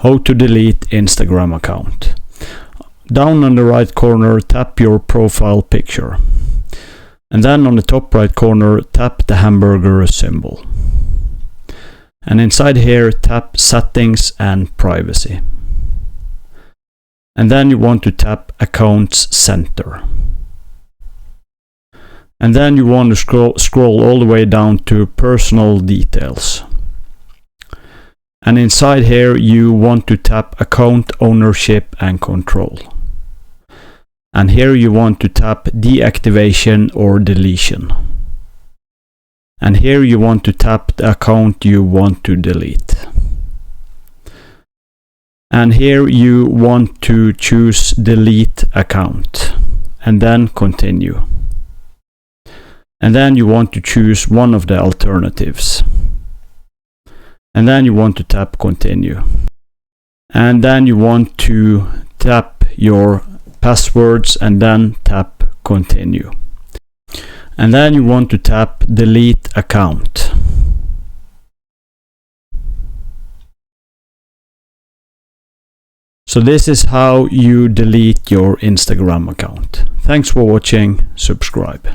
How to delete Instagram account. Down on the right corner, tap your profile picture. And then on the top right corner, tap the hamburger symbol. And inside here, tap Settings and Privacy. And then you want to tap Accounts Center. And then you want to scroll all the way down to Personal Details. And inside here you want to tap Account Ownership and Control. And here you want to tap Deactivation or Deletion. And here you want to tap the account you want to delete. And here you want to choose Delete Account. And then Continue. And then you want to choose one of the alternatives. And then you want to tap Continue. And then you want to tap your passwords and then tap Continue. And then you want to tap Delete Account. So this is how you delete your Instagram account. Thanks for watching. Subscribe.